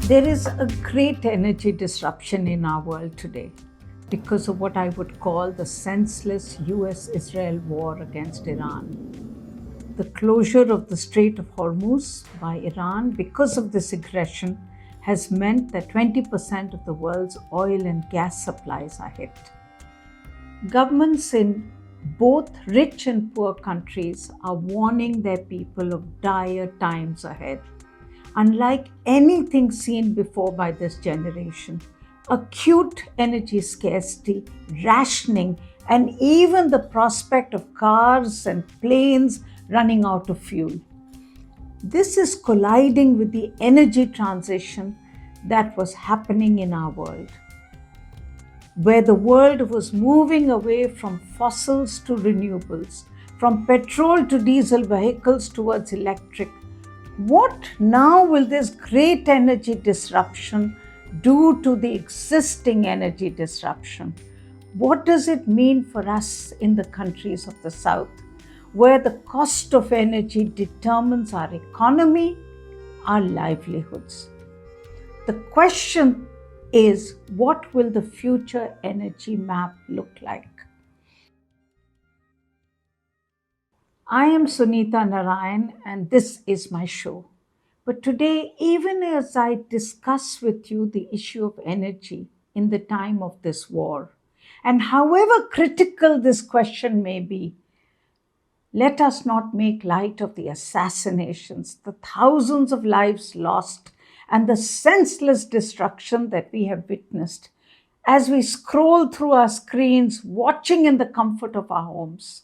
There is a great energy disruption in our world today because of what I would call the senseless US-Israel war against Iran. The closure of the Strait of Hormuz by Iran because of this aggression has meant that 20% of the world's oil and gas supplies are hit. Governments in both rich and poor countries are warning their people of dire times ahead. Unlike anything seen before by this generation, acute energy scarcity, rationing, and even the prospect of cars and planes running out of fuel. This is colliding with the energy transition that was happening in our world, where the world was moving away from fossils to renewables, from petrol to diesel vehicles towards electric. What now will this great energy disruption do to the existing energy disruption? What does it mean for us in the countries of the South, where the cost of energy determines our economy, our livelihoods? The question is, what will the future energy map look like? I am Sunita Narain, and this is my show. But today, even as I discuss with you the issue of energy in the time of this war, and however critical this question may be, let us not make light of the assassinations, the thousands of lives lost, and the senseless destruction that we have witnessed as we scroll through our screens, watching in the comfort of our homes.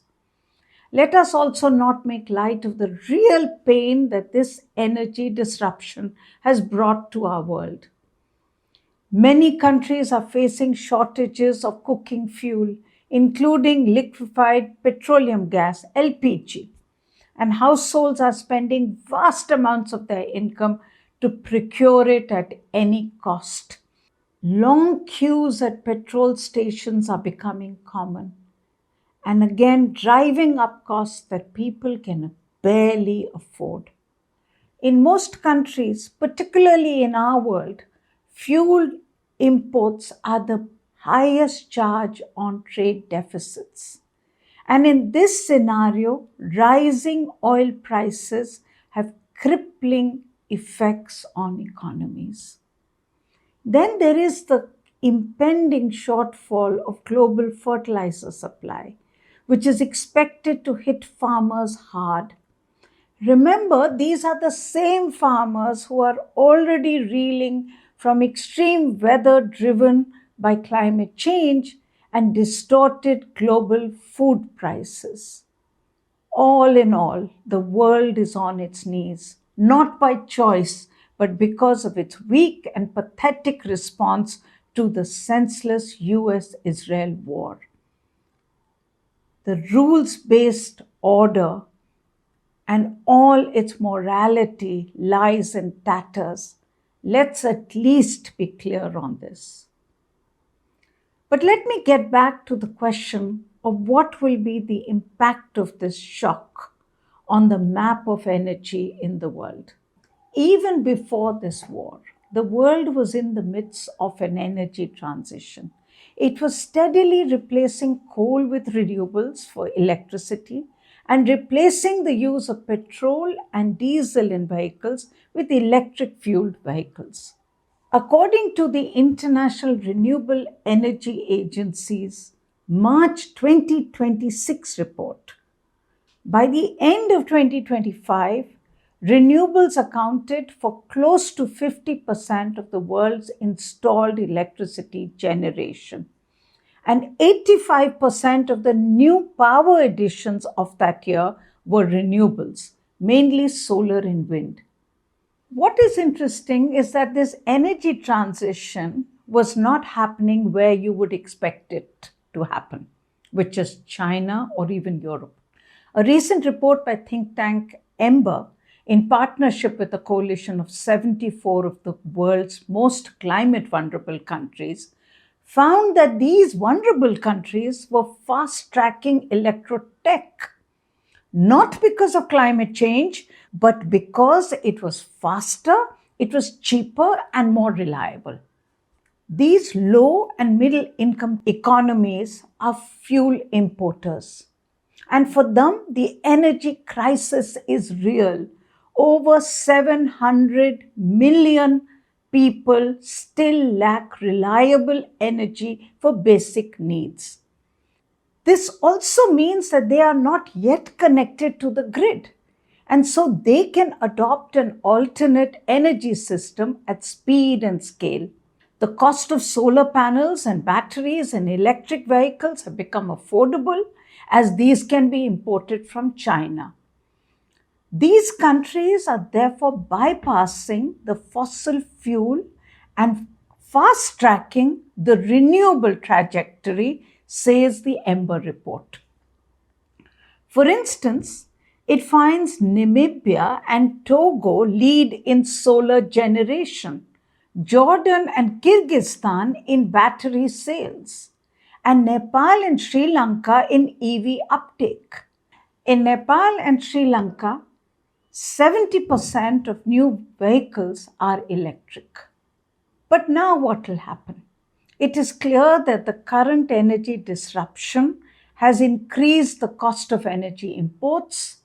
Let us also not make light of the real pain that this energy disruption has brought to our world. Many countries are facing shortages of cooking fuel, including liquefied petroleum gas, LPG, and households are spending vast amounts of their income to procure it at any cost. Long queues at petrol stations are becoming common, and again driving up costs that people can barely afford. In most countries, particularly in our world, fuel imports are the highest charge on trade deficits. And in this scenario, rising oil prices have crippling effects on economies. Then there is the impending shortfall of global fertilizer supply, which is expected to hit farmers hard. Remember, these are the same farmers who are already reeling from extreme weather driven by climate change and distorted global food prices. All in all, the world is on its knees, not by choice, but because of its weak and pathetic response to the senseless US-Israel war. The rules-based order and all its morality lies in tatters. Let's at least be clear on this. But let me get back to the question of what will be the impact of this shock on the map of energy in the world. Even before this war, the world was in the midst of an energy transition. It was steadily replacing coal with renewables for electricity and replacing the use of petrol and diesel in vehicles with electric-fueled vehicles. According to the International Renewable Energy Agency's March 2026 report, by the end of 2025, renewables accounted for close to 50% of the world's installed electricity generation. And 85% of the new power additions of that year were renewables, mainly solar and wind. What is interesting is that this energy transition was not happening where you would expect it to happen, which is China or even Europe. A recent report by think tank Ember, in partnership with a coalition of 74 of the world's most climate vulnerable countries, found that these vulnerable countries were fast-tracking electrotech, not because of climate change, but because it was faster It was cheaper and more reliable. These low and middle income economies are fuel importers. And for them, the energy crisis is real. Over 700 million people still lack reliable energy for basic needs. This also means that they are not yet connected to the grid. And so they can adopt an alternate energy system at speed and scale. The cost of solar panels and batteries in electric vehicles have become affordable as these can be imported from China. These countries are therefore bypassing the fossil fuel and fast tracking the renewable trajectory, says the Ember report. For instance, it finds Namibia and Togo lead in solar generation, Jordan and Kyrgyzstan in battery sales, and Nepal and Sri Lanka in EV uptake. In Nepal and Sri Lanka, 70% of new vehicles are electric. But now what will happen? It is clear that the current energy disruption has increased the cost of energy imports,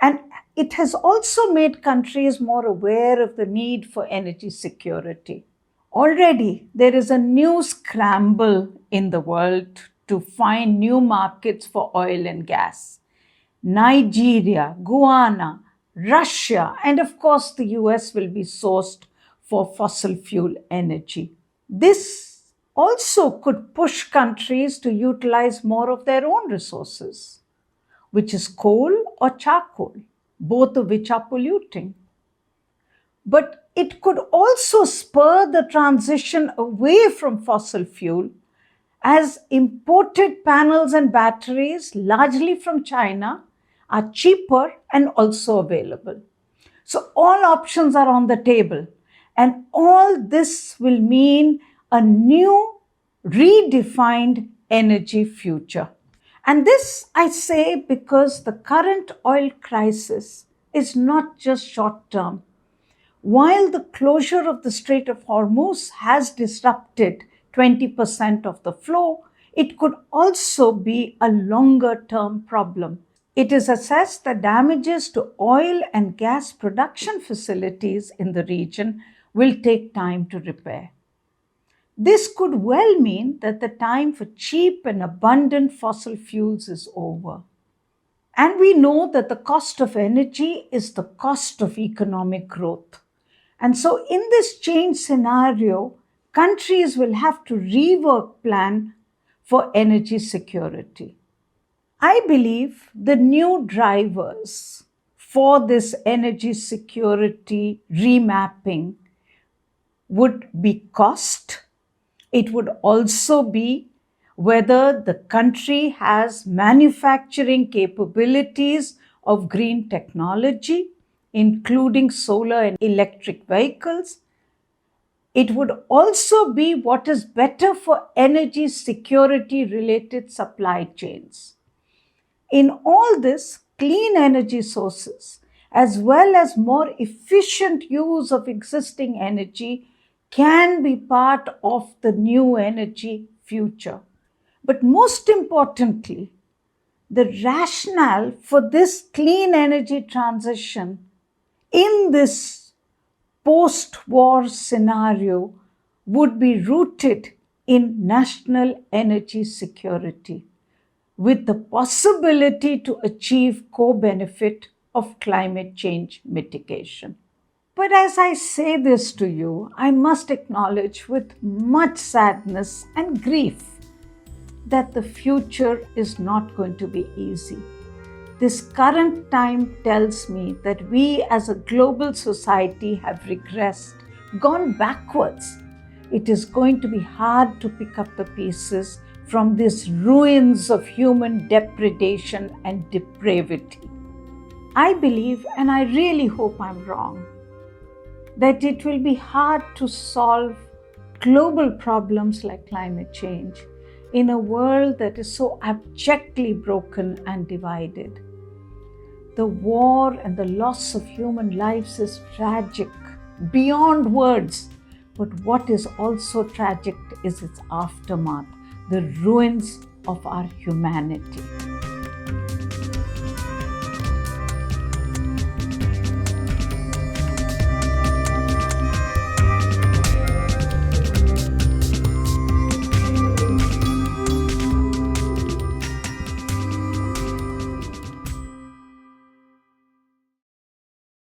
and it has also made countries more aware of the need for energy security. Already, there is a new scramble in the world to find new markets for oil and gas. Nigeria, Guyana, Russia, and of course, the US will be sourced for fossil fuel energy. This also could push countries to utilize more of their own resources, which is coal or charcoal, both of which are polluting. But it could also spur the transition away from fossil fuel as imported panels and batteries, largely from China, are cheaper and also available. So all options are on the table. And all this will mean a new, redefined energy future. And this I say because the current oil crisis is not just short term. While the closure of the Strait of Hormuz has disrupted 20% of the flow, it could also be a longer term problem. It is assessed that damages to oil and gas production facilities in the region will take time to repair. This could well mean that the time for cheap and abundant fossil fuels is over. And we know that the cost of energy is the cost of economic growth. And so, in this change scenario, countries will have to rework plan for energy security. I believe the new drivers for this energy security remapping would be cost. It would also be whether the country has manufacturing capabilities of green technology, including solar and electric vehicles. It would also be what is better for energy security related supply chains. In all this, clean energy sources, as well as more efficient use of existing energy, can be part of the new energy future. But most importantly, the rationale for this clean energy transition in this post-war scenario would be rooted in national energy security, with the possibility to achieve co-benefit of climate change mitigation. But as I say this to you, I must acknowledge with much sadness and grief that the future is not going to be easy. This current time tells me that we as a global society have regressed, gone backwards. It is going to be hard to pick up the pieces from these ruins of human depredation and depravity. I believe, and I really hope I'm wrong, that it will be hard to solve global problems like climate change in a world that is so abjectly broken and divided. The war and the loss of human lives is tragic, beyond words. But what is also tragic is its aftermath, the ruins of our humanity.